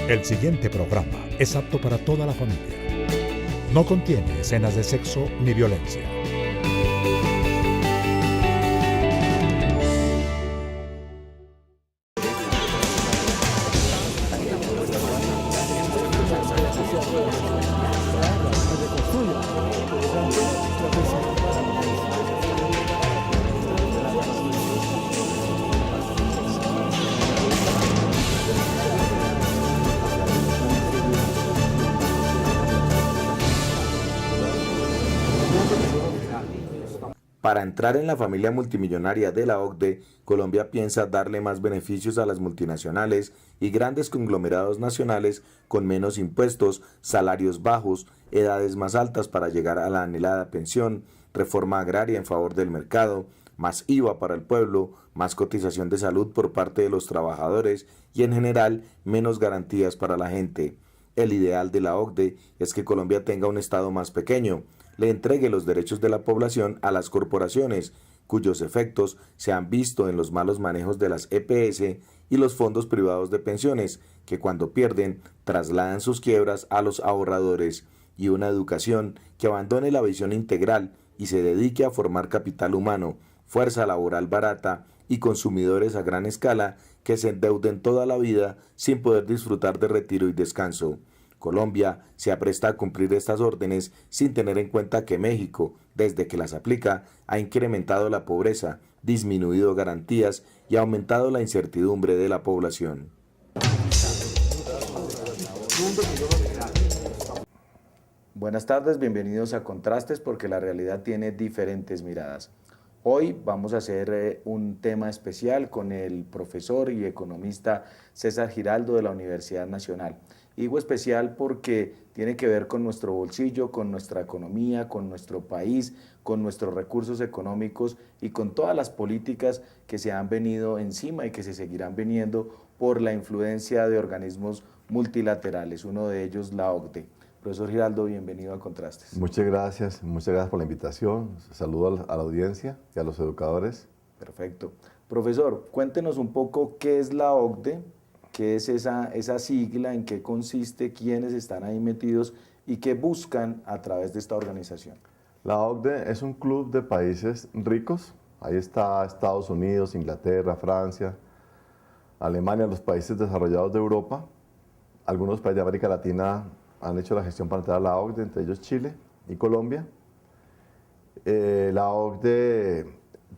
El siguiente programa es apto para toda la familia. No contiene escenas de sexo ni violencia. Para entrar en la familia multimillonaria de la OCDE, Colombia piensa darle más beneficios a las multinacionales y grandes conglomerados nacionales con menos impuestos, salarios bajos, edades más altas para llegar a la anhelada pensión, reforma agraria en favor del mercado, más IVA para el pueblo, más cotización de salud por parte de los trabajadores y en general menos garantías para la gente. El ideal de la OCDE es que Colombia tenga un Estado más pequeño, le entregue los derechos de la población a las corporaciones, cuyos efectos se han visto en los malos manejos de las EPS y los fondos privados de pensiones, que cuando pierden trasladan sus quiebras a los ahorradores, y una educación que abandone la visión integral y se dedique a formar capital humano, fuerza laboral barata y consumidores a gran escala que se endeuden toda la vida sin poder disfrutar de retiro y descanso. Colombia se apresta a cumplir estas órdenes sin tener en cuenta que México, desde que las aplica, ha incrementado la pobreza, disminuido garantías y aumentado la incertidumbre de la población. Buenas tardes, bienvenidos a Contrastes, porque la realidad tiene diferentes miradas. Hoy vamos a hacer un tema especial con el profesor y economista César Giraldo de la Universidad Nacional. Digo especial porque tiene que ver con nuestro bolsillo, con nuestra economía, con nuestro país, con nuestros recursos económicos y con todas las políticas que se han venido encima y que se seguirán viniendo por la influencia de organismos multilaterales, uno de ellos la OCDE. Profesor Giraldo, bienvenido a Contrastes. Muchas gracias por la invitación. Saludo a la audiencia y a los educadores. Perfecto. Profesor, cuéntenos un poco qué es la OCDE, qué es esa sigla, en qué consiste, quiénes están ahí metidos y qué buscan a través de esta organización. La OCDE es un club de países ricos. Ahí está Estados Unidos, Inglaterra, Francia, Alemania, los países desarrollados de Europa. Algunos países de América Latina han hecho la gestión para entrar a la OCDE, entre ellos Chile y Colombia. La OCDE,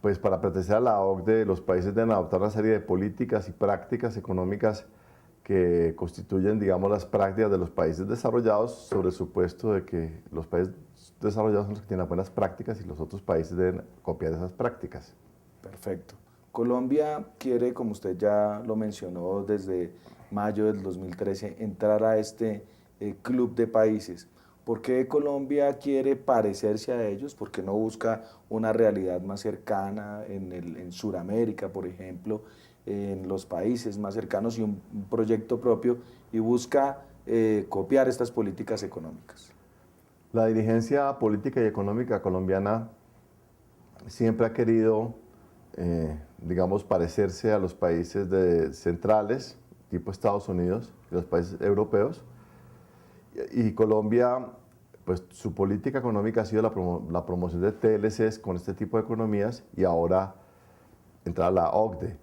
pues para pertenecer a la OCDE, los países deben adoptar una serie de políticas y prácticas económicas que constituyen, digamos, las prácticas de los países desarrollados, sobre el supuesto de que los países desarrollados son los que tienen las buenas prácticas y los otros países deben copiar esas prácticas. Perfecto. Colombia quiere, como usted ya lo mencionó, desde mayo del 2013, entrar a este club de países. ¿Por qué Colombia quiere parecerse a ellos? ¿Por qué no busca una realidad más cercana en Sudamérica, por ejemplo, en los países más cercanos y un proyecto propio y busca copiar estas políticas económicas? La dirigencia política y económica colombiana siempre ha querido, digamos, parecerse a los países centrales, tipo Estados Unidos, y los países europeos. Y Colombia, pues su política económica ha sido la promoción de TLCs con este tipo de economías y ahora entrar a la OCDE.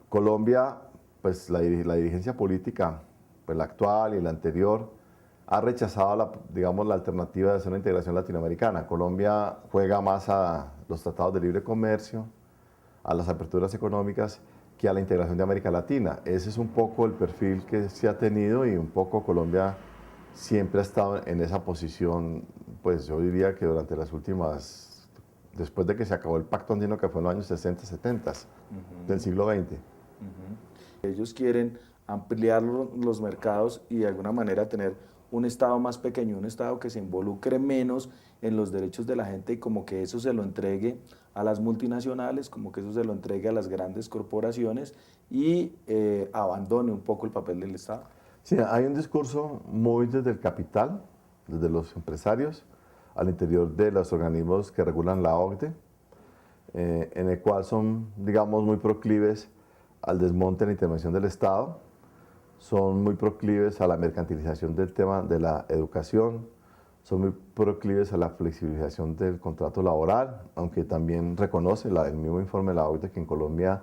Colombia, pues la dirigencia política, pues la actual y la anterior, ha rechazado digamos, la alternativa de hacer una integración latinoamericana. Colombia juega más a los tratados de libre comercio, a las aperturas económicas, que a la integración de América Latina. Ese es un poco el perfil que se ha tenido y un poco Colombia siempre ha estado en esa posición, pues yo diría que durante las últimas, después de que se acabó el Pacto Andino, que fue en los años 60, 70 del siglo XX. Ellos quieren ampliar los mercados y de alguna manera tener un Estado más pequeño, un Estado que se involucre menos en los derechos de la gente y como que eso se lo entregue a las multinacionales, como que eso se lo entregue a las grandes corporaciones y abandone un poco el papel del Estado. Sí, hay un discurso muy desde el capital, desde los empresarios, al interior de los organismos que regulan la OCDE, en el cual son, digamos, muy proclives al desmonte de la intervención del Estado, son muy proclives a la mercantilización del tema de la educación, son muy proclives a la flexibilización del contrato laboral, aunque también reconoce el mismo informe de la OCDE que en Colombia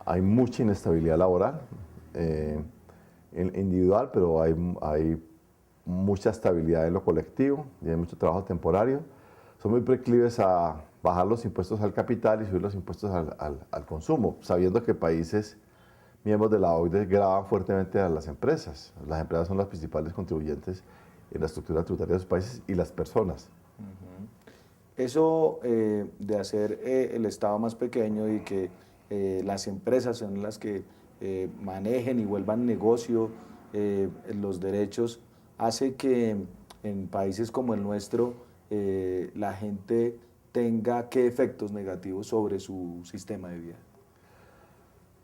hay mucha inestabilidad laboral, individual, pero hay mucha estabilidad en lo colectivo y hay mucho trabajo temporario. Son muy proclives a bajar los impuestos al capital y subir los impuestos al consumo, sabiendo que países miembros de la OCDE gravan fuertemente a las empresas. Las empresas son las principales contribuyentes en la estructura tributaria de los países y las personas. Eso de hacer el Estado más pequeño y que las empresas son las que manejen y vuelvan negocio los derechos, hace que en países como el nuestro la gente tenga qué efectos negativos sobre su sistema de vida.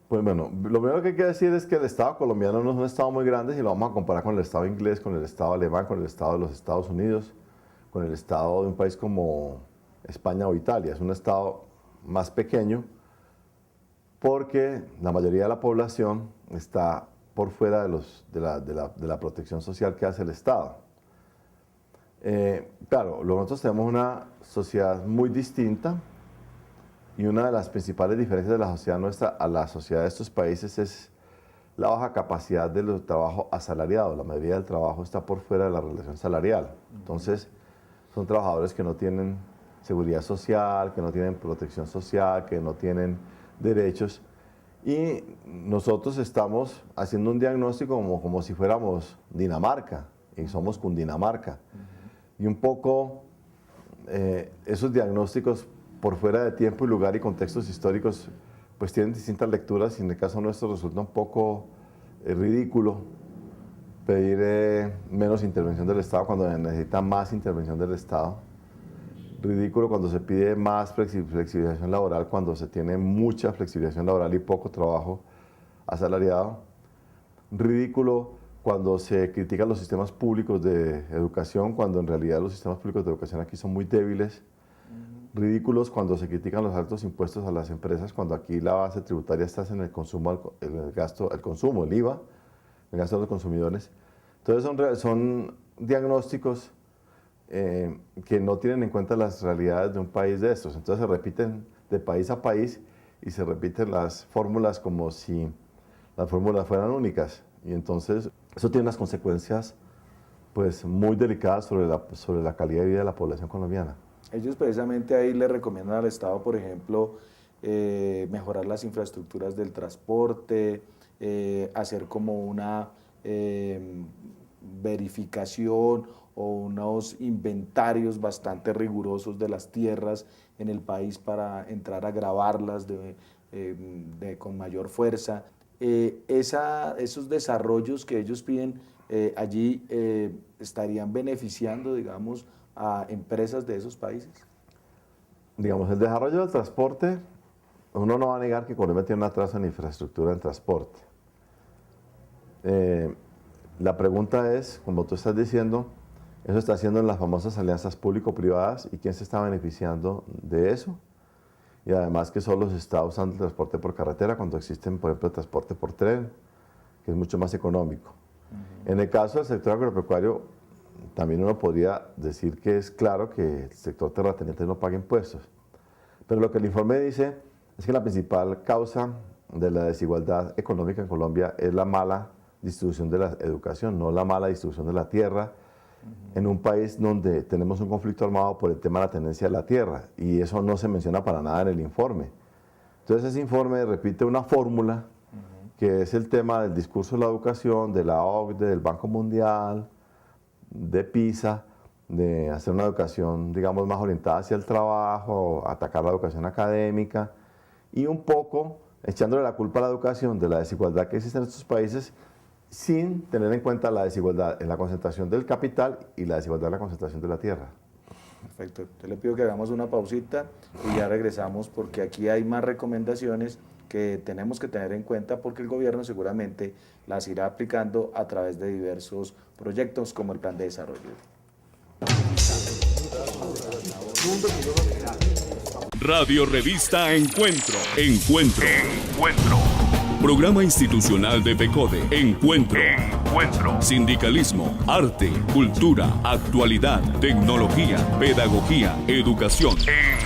Pues bueno, lo primero que hay que decir es que el Estado colombiano no es un Estado muy grande si lo vamos a comparar con el Estado inglés, con el Estado alemán, con el Estado de los Estados Unidos, con el Estado de un país como España o Italia. Es un Estado más pequeño porque la mayoría de la población está por fuera de la protección social que hace el Estado. Claro, nosotros tenemos una sociedad muy distinta. Y una de las principales diferencias de la sociedad nuestra a la sociedad de estos países es la baja capacidad del trabajo asalariado. La mayoría del trabajo está por fuera de la relación salarial. Entonces, son trabajadores que no tienen seguridad social, que no tienen protección social, que no tienen derechos. Y nosotros estamos haciendo un diagnóstico como si fuéramos Dinamarca, y somos Cundinamarca. Y un poco esos diagnósticos por fuera de tiempo y lugar y contextos históricos, pues tienen distintas lecturas y en el caso nuestro resulta un poco ridículo pedir menos intervención del Estado cuando necesita más intervención del Estado. Ridículo cuando se pide más flexibilización laboral cuando se tiene mucha flexibilización laboral y poco trabajo asalariado. Ridículo cuando se critican los sistemas públicos de educación cuando en realidad los sistemas públicos de educación aquí son muy débiles. Ridículos cuando se critican los altos impuestos a las empresas, cuando aquí la base tributaria está en el consumo, el consumo, el IVA, el gasto de los consumidores. Entonces son diagnósticos que no tienen en cuenta las realidades de un país de estos. Entonces se repiten de país a país y se repiten las fórmulas como si las fórmulas fueran únicas. Y entonces eso tiene unas consecuencias pues, muy delicadas sobre la calidad de vida de la población colombiana. Ellos precisamente ahí le recomiendan al Estado, por ejemplo, mejorar las infraestructuras del transporte, hacer como una verificación o unos inventarios bastante rigurosos de las tierras en el país para entrar a grabarlas con mayor fuerza. Esos desarrollos que ellos piden allí estarían beneficiando, digamos, a empresas de esos países. Digamos, el desarrollo del transporte, uno no va a negar que Colombia tiene un atraso en infraestructura en transporte. La pregunta es, como tú estás diciendo, eso está haciendo en las famosas alianzas público-privadas y quién se está beneficiando de eso. Y además que solo se está usando el transporte por carretera cuando existen, por ejemplo, el transporte por tren, que es mucho más económico. En el caso del sector agropecuario, también uno podría decir que es claro que el sector terrateniente no paga impuestos. Pero lo que el informe dice es que la principal causa de la desigualdad económica en Colombia es la mala distribución de la educación, no la mala distribución de la tierra, en un país donde tenemos un conflicto armado por el tema de la tenencia de la tierra, y eso no se menciona para nada en el informe. Entonces ese informe repite una fórmula que es el tema del discurso de la educación, de la OCDE, del Banco Mundial, de PISA, de hacer una educación, digamos, más orientada hacia el trabajo, atacar la educación académica, y un poco echándole la culpa a la educación de la desigualdad que existe en estos países, sin tener en cuenta la desigualdad en la concentración del capital y la desigualdad en la concentración de la tierra. Perfecto. Te le pido que hagamos una pausita y ya regresamos porque aquí hay más recomendaciones que tenemos que tener en cuenta porque el gobierno seguramente las irá aplicando a través de diversos proyectos como el Plan de Desarrollo. Radio Revista Encuentro. Programa institucional de PECODE. Encuentro. Sindicalismo, arte, cultura, actualidad, tecnología, pedagogía, educación.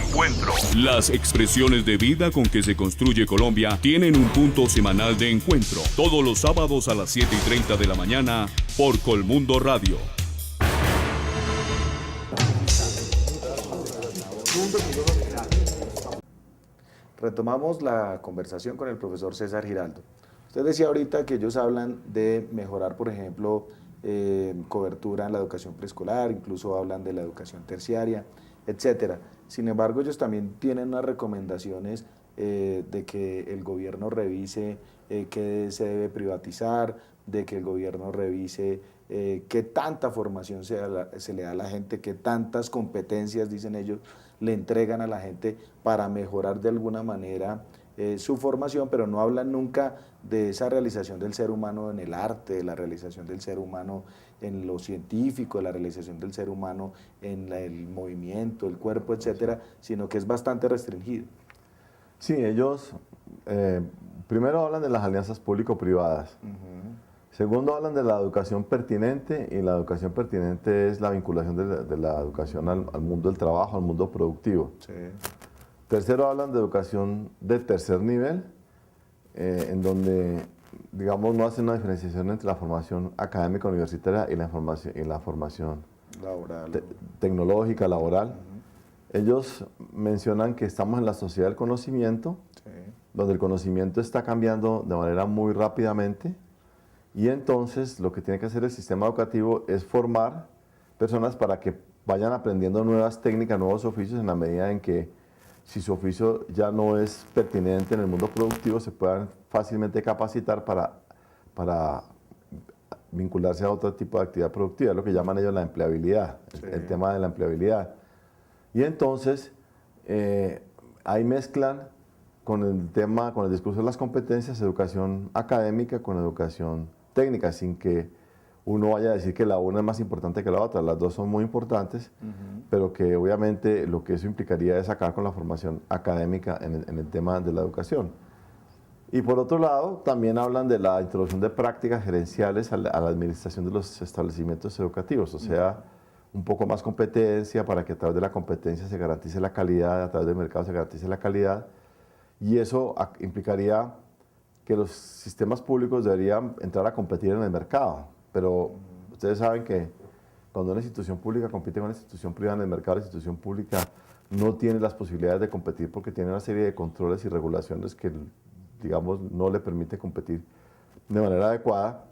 Encuentro. Las expresiones de vida con que se construye Colombia tienen un punto semanal de encuentro. Todos los sábados a las 7:30 de la mañana por Colmundo Radio. Retomamos la conversación con el profesor César Giraldo. Usted decía ahorita que ellos hablan de mejorar, por ejemplo, cobertura en la educación preescolar, incluso hablan de la educación terciaria, etcétera. Sin embargo, ellos también tienen unas recomendaciones de que el gobierno revise qué se debe privatizar, de que el gobierno revise qué tanta formación se le da a la gente, qué tantas competencias, dicen ellos, le entregan a la gente para mejorar de alguna manera su formación, pero no hablan nunca de esa realización del ser humano en el arte, de la realización del ser humano en lo científico, de la realización del ser humano en el movimiento, el cuerpo, etcétera, sino que es bastante restringido. Sí, ellos primero hablan de las alianzas público-privadas. Segundo, hablan de la educación pertinente, y la educación pertinente es la vinculación de la educación al mundo del trabajo, al mundo productivo. Sí. Tercero, hablan de educación de tercer nivel, en donde, digamos, no hacen una diferenciación entre la formación académica universitaria y la formación Laboral. Tecnológica, laboral. Ellos mencionan que estamos en la sociedad del conocimiento, Sí. donde el conocimiento está cambiando de manera muy rápidamente, y entonces lo que tiene que hacer el sistema educativo es formar personas para que vayan aprendiendo nuevas técnicas, nuevos oficios, en la medida en que, si su oficio ya no es pertinente en el mundo productivo, se puedan fácilmente capacitar para vincularse a otro tipo de actividad productiva, es lo que llaman ellos la empleabilidad, Sí. el tema de la empleabilidad. Y entonces ahí mezclan con el discurso de las competencias, educación académica con educación técnica, sin que uno vaya a decir que la una es más importante que la otra. Las dos son muy importantes, pero que obviamente lo que eso implicaría es acabar con la formación académica en el tema de la educación. Y por otro lado, también hablan de la introducción de prácticas gerenciales a la administración de los establecimientos educativos, o sea, un poco más competencia para que a través de la competencia se garantice la calidad, a través del mercado se garantice la calidad, y eso implicaría que los sistemas públicos deberían entrar a competir en el mercado, pero ustedes saben que cuando una institución pública compite con una institución privada en el mercado, la institución pública no tiene las posibilidades de competir porque tiene una serie de controles y regulaciones que, digamos, no le permite competir de manera adecuada.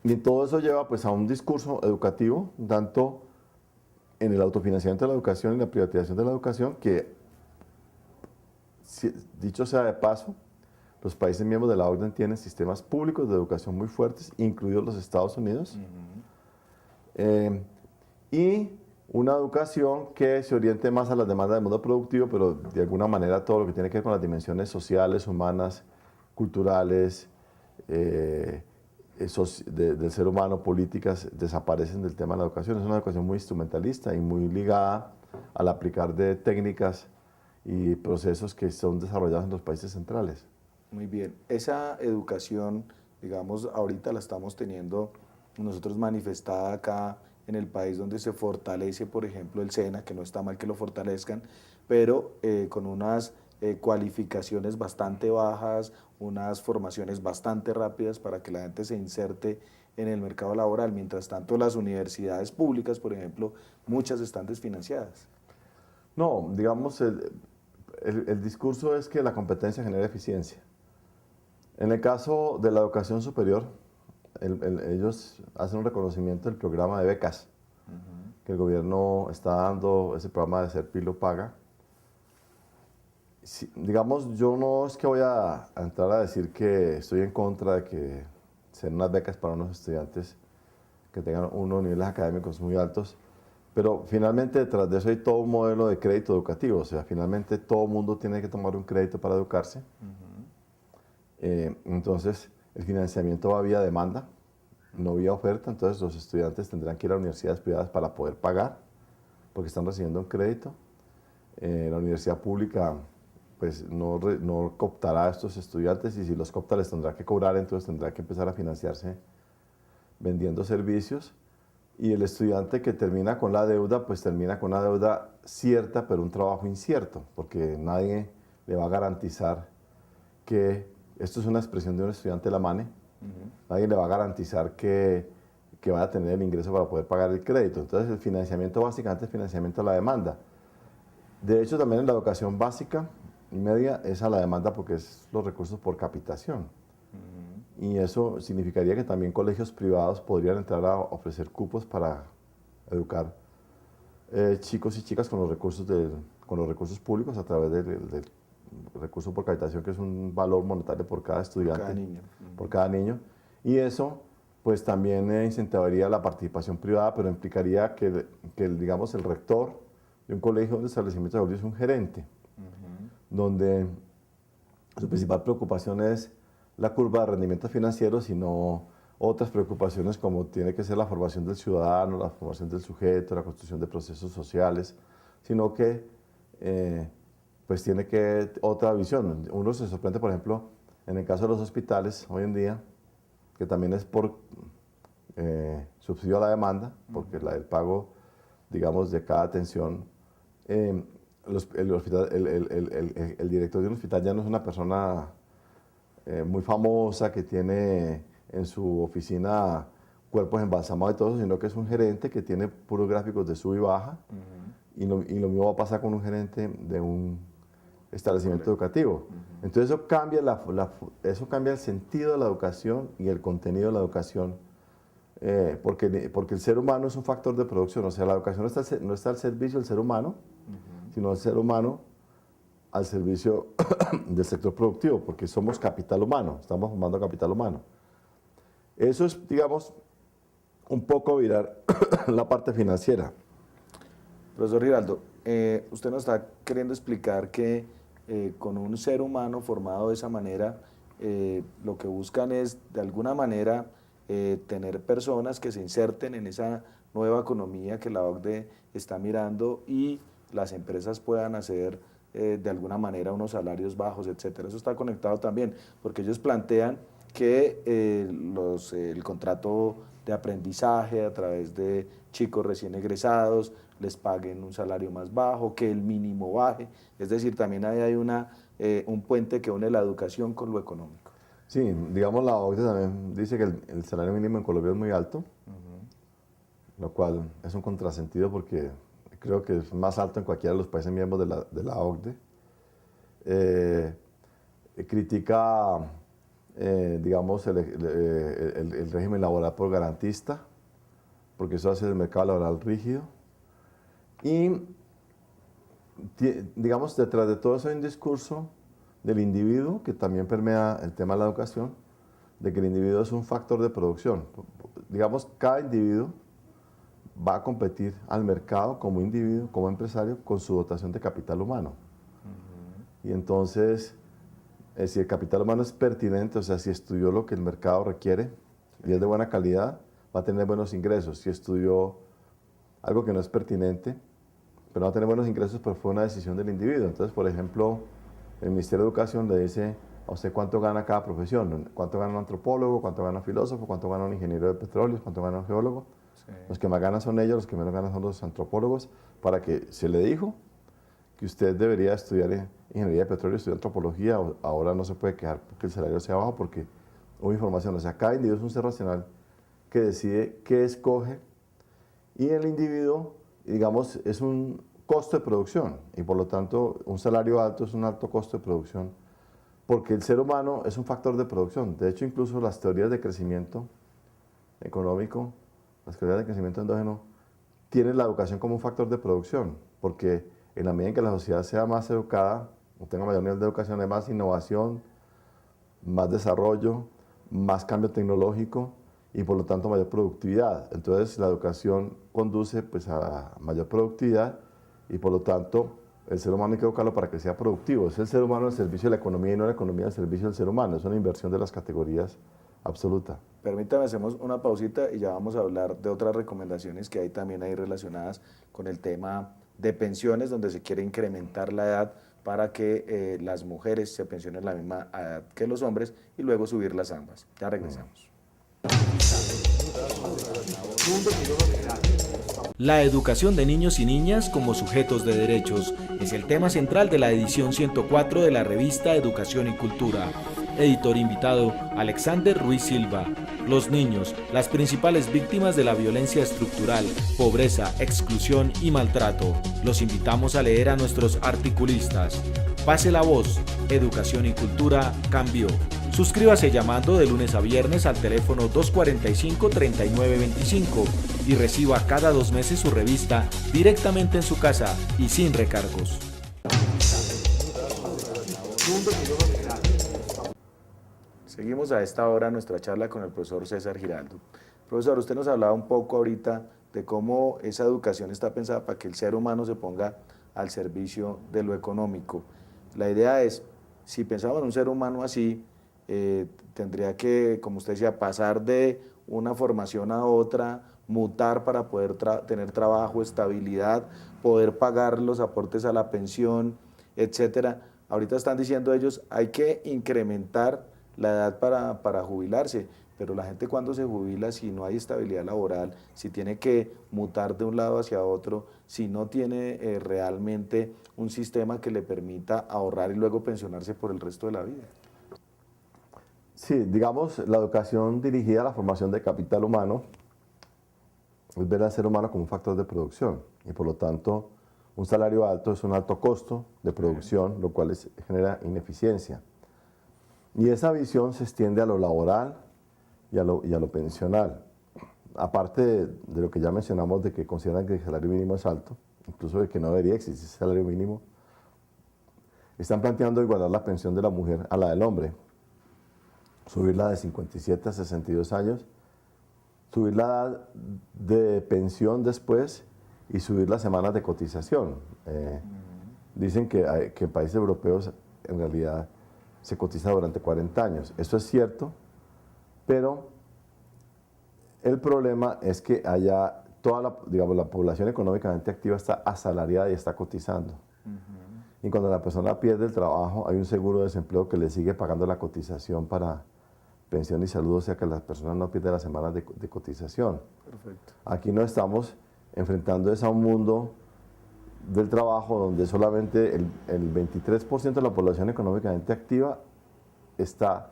Y todo eso lleva pues a un discurso educativo, tanto en el autofinanciamiento de la educación y la privatización de la educación, que, dicho sea de paso, los países miembros de la OCDE tienen sistemas públicos de educación muy fuertes, incluidos los Estados Unidos, y una educación que se oriente más a las demandas del mundo productivo, pero de alguna manera todo lo que tiene que ver con las dimensiones sociales, humanas, culturales, del ser humano, políticas, desaparecen del tema de la educación. Es una educación muy instrumentalista y muy ligada al aplicar de técnicas y procesos que son desarrollados en los países centrales. Muy bien. Esa educación, digamos, ahorita la estamos teniendo nosotros manifestada acá en el país, donde se fortalece, por ejemplo, el SENA, que no está mal que lo fortalezcan, pero con unas cualificaciones bastante bajas, unas formaciones bastante rápidas para que la gente se inserte en el mercado laboral. Mientras tanto, las universidades públicas, por ejemplo, muchas están desfinanciadas. No, digamos, el discurso es que la competencia genera eficiencia. En el caso de la educación superior, ellos hacen un reconocimiento del programa de becas que el gobierno está dando, ese programa de Serpil lo paga. Digamos, yo no es que voy a entrar a decir que estoy en contra de que sean unas becas para unos estudiantes que tengan unos niveles académicos muy altos, pero finalmente detrás de eso hay todo un modelo de crédito educativo, o sea, finalmente todo el mundo tiene que tomar un crédito para educarse. Entonces, el financiamiento va vía demanda, no vía oferta, entonces los estudiantes tendrán que ir a universidades privadas para poder pagar, porque están recibiendo un crédito. La universidad pública pues no cooptará a estos estudiantes, y si los coopta les tendrá que cobrar, entonces tendrá que empezar a financiarse vendiendo servicios. Y el estudiante que termina con la deuda, pues termina con una deuda cierta, pero un trabajo incierto, porque nadie le va a garantizar que, esto es una expresión de un estudiante de la MANE, nadie le va a garantizar que va a tener el ingreso para poder pagar el crédito. Entonces el financiamiento básicamente es financiamiento a la demanda. De hecho, también en la educación básica y media es a la demanda, porque es los recursos por capitación. Y eso significaría que también colegios privados podrían entrar a ofrecer cupos para educar chicos y chicas con los recursos públicos a través del recurso por capitación, que es un valor monetario por cada estudiante, por cada niño. Y eso pues también incentivaría la participación privada, pero implicaría que digamos, el rector de un colegio o de establecimiento de audio es un gerente, donde su principal preocupación es la curva de rendimientos financieros, sino otras preocupaciones como tiene que ser la formación del ciudadano, la formación del sujeto, la construcción de procesos sociales, sino que pues tiene que otra visión. Uno se sorprende, por ejemplo, en el caso de los hospitales hoy en día, que también es por subsidio a la demanda, porque el pago, digamos, de cada atención, el director de un hospital ya no es una persona muy famosa que tiene en su oficina cuerpos embalsamados y todo eso, sino que es un gerente que tiene puros gráficos de sub y baja, y lo mismo va a pasar con un gerente de un establecimiento educativo. Entonces eso cambia el sentido de la educación y el contenido de la educación, porque el ser humano es un factor de producción. O sea, la educación no está al servicio del ser humano, sino el ser humano al servicio del sector productivo, porque somos capital humano, estamos formando capital humano. Eso es, digamos, un poco virar la parte financiera. Profesor Giraldo, usted nos está queriendo explicar que con un ser humano formado de esa manera, lo que buscan es, de alguna manera, tener personas que se inserten en esa nueva economía que la OCDE está mirando, y las empresas puedan hacer de alguna manera unos salarios bajos, etcétera. Eso está conectado también, porque ellos plantean que el contrato de aprendizaje a través de chicos recién egresados les paguen un salario más bajo, que el mínimo baje. Es decir, también ahí hay un puente que une la educación con lo económico. Sí, digamos, la OCDE también dice que el salario mínimo en Colombia es muy alto, lo cual es un contrasentido, porque creo que es más alto en cualquiera de los países miembros de la OCDE. Critica, digamos, el régimen laboral por garantista, porque eso hace el mercado laboral rígido. Y, digamos, detrás de todo eso hay un discurso del individuo que también permea el tema de la educación, de que el individuo es un factor de producción. Digamos, cada individuo va a competir al mercado como individuo, como empresario, con su dotación de capital humano. Y entonces, si el capital humano es pertinente, o sea, si estudió lo que el mercado requiere y es de buena calidad, va a tener buenos ingresos. Si estudió algo que no es pertinente, pero no va a tener buenos ingresos, pero fue una decisión del individuo. Entonces, por ejemplo, el Ministerio de Educación le dice a usted cuánto gana cada profesión, cuánto gana un antropólogo, cuánto gana un filósofo, cuánto gana un ingeniero de petróleos, cuánto gana un geólogo. Sí. Los que más ganan son ellos, los que menos ganan son los antropólogos, para que se le dijo que usted debería estudiar ingeniería de petróleo, estudiar antropología. Ahora no se puede quejar porque el salario sea bajo, porque hubo información. O sea, cada individuo es un ser racional que decide qué escoge, y el individuo, digamos, es un costo de producción, y por lo tanto un salario alto es un alto costo de producción, porque el ser humano es un factor de producción. De hecho, incluso las teorías de crecimiento económico, las teorías de crecimiento endógeno, tienen la educación como un factor de producción, porque en la medida en que la sociedad sea más educada o tenga mayor nivel de educación, hay más innovación, más desarrollo, más cambio tecnológico, y por lo tanto mayor productividad. Entonces la educación conduce, pues, a mayor productividad, y por lo tanto el ser humano hay que educarlo para que sea productivo. Es el ser humano al servicio de la economía y no la economía al servicio del ser humano. Es una inversión de las categorías absoluta. Permítame, hacemos una pausita y ya vamos a hablar de otras recomendaciones que hay también ahí relacionadas con el tema de pensiones, donde se quiere incrementar la edad para que las mujeres se pensionen a la misma edad que los hombres y luego subirlas ambas. Ya regresamos. La educación de niños y niñas como sujetos de derechos es el tema central de la edición 104 de la revista Educación y Cultura. Editor invitado, Alexander Ruiz Silva. Los niños, las principales víctimas de la violencia estructural, pobreza, exclusión y maltrato. Los invitamos a leer a nuestros articulistas. Pase la voz, Educación y Cultura cambió. Suscríbase llamando de lunes a viernes al teléfono 245-3925 y reciba cada 2 meses su revista directamente en su casa y sin recargos. Seguimos a esta hora nuestra charla con el profesor César Giraldo. Profesor, usted nos hablaba un poco ahorita de cómo esa educación está pensada para que el ser humano se ponga al servicio de lo económico. La idea es, si pensamos en un ser humano así, tendría que, como usted decía, pasar de una formación a otra, mutar para poder tener trabajo, estabilidad, poder pagar los aportes a la pensión, etcétera. Ahorita están diciendo ellos, hay que incrementar la edad para jubilarse, pero la gente cuando se jubila, si no hay estabilidad laboral, si tiene que mutar de un lado hacia otro, si no tiene realmente un sistema que le permita ahorrar y luego pensionarse por el resto de la vida. Sí, digamos, la educación dirigida a la formación de capital humano es ver al ser humano como un factor de producción y por lo tanto un salario alto es un alto costo de producción, lo cual genera ineficiencia. Y esa visión se extiende a lo laboral y a lo pensional. Aparte de lo que ya mencionamos de que consideran que el salario mínimo es alto, incluso de que no debería existir ese salario mínimo, están planteando igualar la pensión de la mujer a la del hombre, subirla de 57 a 62 años, subir la edad de pensión después y subir las semanas de cotización. Dicen que en países europeos en realidad se cotiza durante 40 años. Eso es cierto, pero el problema es que allá toda la población económicamente activa está asalariada y está cotizando. Y cuando la persona pierde el trabajo, hay un seguro de desempleo que le sigue pagando la cotización para pensión y salud, o sea que la persona no pierde las semanas de cotización. Perfecto. Aquí no estamos enfrentando a un mundo del trabajo donde solamente el 23% de la población económicamente activa está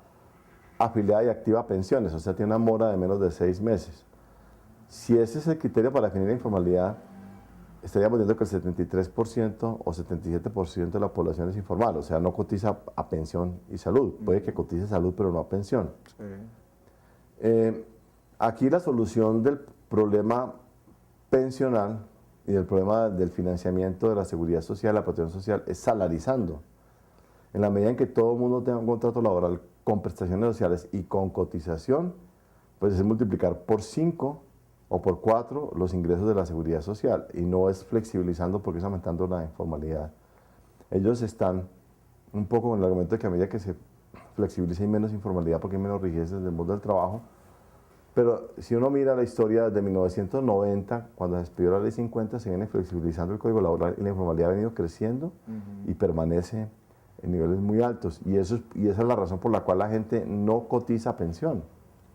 afiliada y activa a pensiones, o sea, tiene una mora de menos de 6 meses. Si ese es el criterio para definir la informalidad, estaríamos viendo que el 73% o 77% de la población es informal, o sea, no cotiza a pensión y salud. Puede que cotice salud, pero no a pensión. Sí. Aquí la solución del problema pensional y del problema del financiamiento de la seguridad social, la protección social, es salarizando. En la medida en que todo el mundo tenga un contrato laboral con prestaciones sociales y con cotización, pues es multiplicar por 5 o por 4 los ingresos de la seguridad social y no es flexibilizando porque es aumentando la informalidad. Ellos están un poco con el argumento de que a medida que se flexibiliza hay menos informalidad porque hay menos rigidez en el mundo del trabajo, pero si uno mira la historia desde 1990, cuando se expidió la ley 50, se viene flexibilizando el código laboral y la informalidad ha venido creciendo y permanece en niveles muy altos y esa es la razón por la cual la gente no cotiza pensión.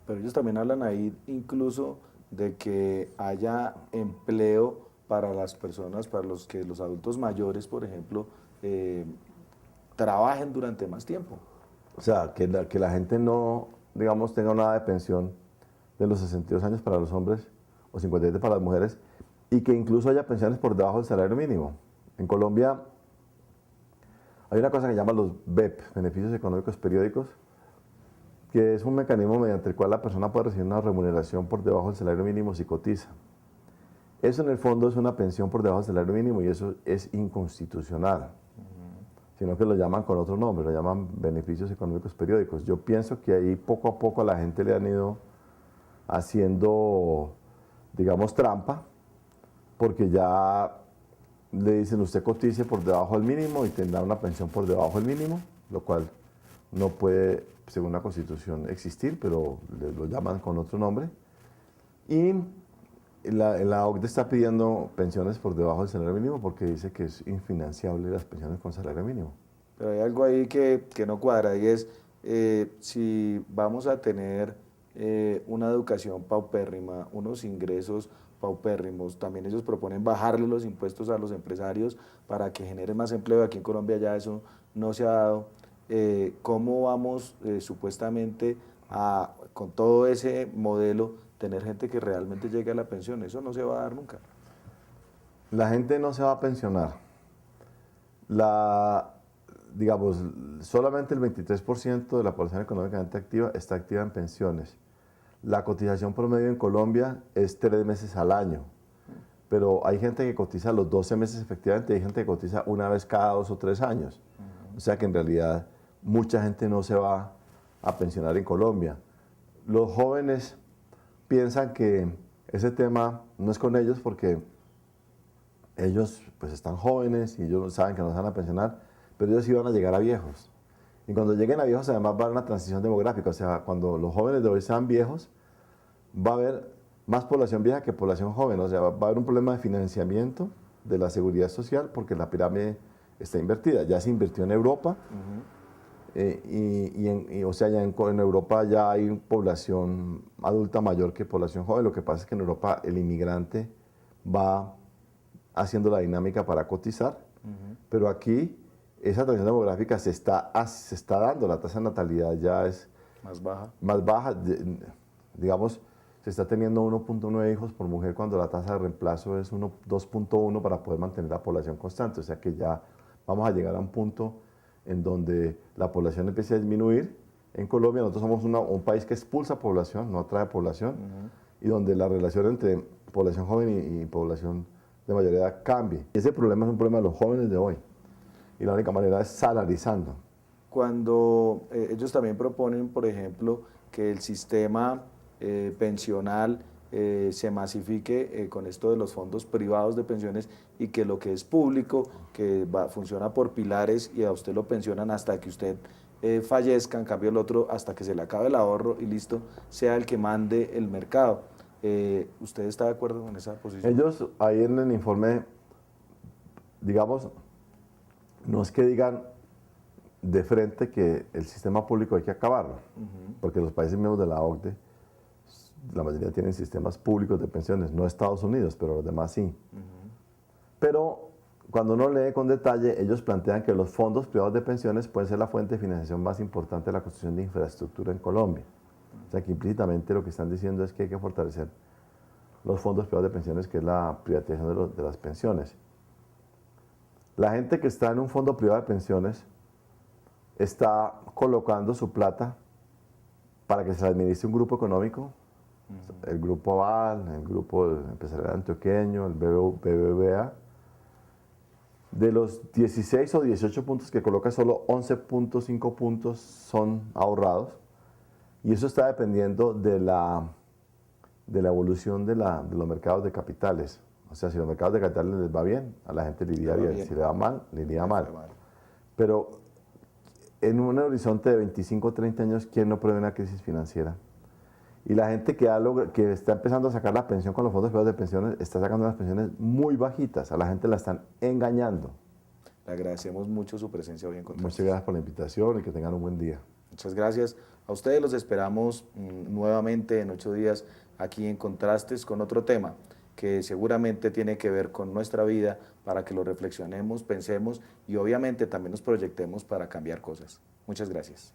Pero ellos también hablan ahí incluso de que haya empleo para las personas, para los adultos mayores, por ejemplo, trabajen durante más tiempo. O sea, que la gente no, digamos, tenga nada de pensión de los 62 años para los hombres o 57 para las mujeres y que incluso haya pensiones por debajo del salario mínimo. En Colombia hay una cosa que llaman los BEP, Beneficios Económicos Periódicos, que es un mecanismo mediante el cual la persona puede recibir una remuneración por debajo del salario mínimo si cotiza. Eso en el fondo es una pensión por debajo del salario mínimo y eso es inconstitucional, sino que lo llaman con otro nombre, lo llaman beneficios económicos periódicos. Yo pienso que ahí poco a poco a la gente le han ido haciendo, digamos, trampa, porque ya le dicen usted cotice por debajo del mínimo y tendrá una pensión por debajo del mínimo, lo cual no puede, según la Constitución, existir, pero lo llaman con otro nombre. Y La OCDE está pidiendo pensiones por debajo del salario mínimo porque dice que es infinanciable las pensiones con salario mínimo. Pero hay algo ahí que no cuadra y es si vamos a tener una educación paupérrima, unos ingresos paupérrimos, también ellos proponen bajarle los impuestos a los empresarios para que generen más empleo. Aquí en Colombia ya eso no se ha dado. ¿Cómo vamos supuestamente con todo ese modelo, tener gente que realmente llegue a la pensión? Eso no se va a dar nunca. La gente no se va a pensionar. Digamos, solamente el 23% de la población económicamente activa está activa en pensiones. La cotización promedio en Colombia es 3 meses al año, pero hay gente que cotiza los 12 meses efectivamente, hay gente que cotiza una vez cada 2 o 3 años. O sea que en realidad mucha gente no se va a pensionar en Colombia. Los jóvenes piensan que ese tema no es con ellos porque ellos pues están jóvenes y ellos saben que no se van a pensionar, pero ellos sí van a llegar a viejos. Y cuando lleguen a viejos además va a haber una transición demográfica, o sea, cuando los jóvenes de hoy sean viejos, va a haber más población vieja que población joven, o sea, va a haber un problema de financiamiento de la seguridad social porque la pirámide está invertida. Ya se invirtió en Europa, o sea, ya en Europa ya hay población adulta mayor que población joven. Lo que pasa es que en Europa el inmigrante va haciendo la dinámica para cotizar, pero aquí esa transición demográfica se está dando, la tasa de natalidad ya es más baja, digamos, se está teniendo 1.9 hijos por mujer cuando la tasa de reemplazo es 2.1 para poder mantener la población constante, o sea que ya vamos a llegar a un punto en donde la población empiece a disminuir. En Colombia nosotros somos un país que expulsa población, no atrae población, y donde la relación entre población joven y población de mayoría edad cambie. Ese problema es un problema de los jóvenes de hoy. Y la única manera es salarizando. Cuando ellos también proponen, por ejemplo, que el sistema pensional se masifique con esto de los fondos privados de pensiones y que lo que es público, que funciona por pilares y a usted lo pensionan hasta que usted fallezca, en cambio el otro hasta que se le acabe el ahorro y listo, sea el que mande el mercado. ¿Usted está de acuerdo con esa posición? Ellos ahí en el informe, digamos, no es que digan de frente que el sistema público hay que acabarlo, porque los países miembros de la OCDE, la mayoría tienen sistemas públicos de pensiones, no Estados Unidos, pero los demás sí. Pero cuando uno lee con detalle, ellos plantean que los fondos privados de pensiones pueden ser la fuente de financiación más importante de la construcción de infraestructura en Colombia. O sea que implícitamente lo que están diciendo es que hay que fortalecer los fondos privados de pensiones, que es la privatización de las pensiones. La gente que está en un fondo privado de pensiones está colocando su plata para que se la administre un grupo económico, el Grupo Aval, el Grupo Empresarial Antioqueño, el BBVA. De los 16 o 18 puntos que coloca, solo 11.5 puntos son ahorrados. Y eso está dependiendo de la evolución de los mercados de capitales. O sea, si los mercados de capitales les va bien, a la gente le iría bien. Si le va mal, le iría mal. Pero en un horizonte de 25 o 30 años, ¿quién no prevé una crisis financiera? Y la gente que está empezando a sacar la pensión con los fondos privados de pensiones, está sacando unas pensiones muy bajitas. A la gente la están engañando. Le agradecemos mucho su presencia hoy en Contrastes. Muchas gracias por la invitación y que tengan un buen día. Muchas gracias. A ustedes los esperamos nuevamente en 8 días aquí en Contrastes con otro tema que seguramente tiene que ver con nuestra vida para que lo reflexionemos, pensemos y obviamente también nos proyectemos para cambiar cosas. Muchas gracias.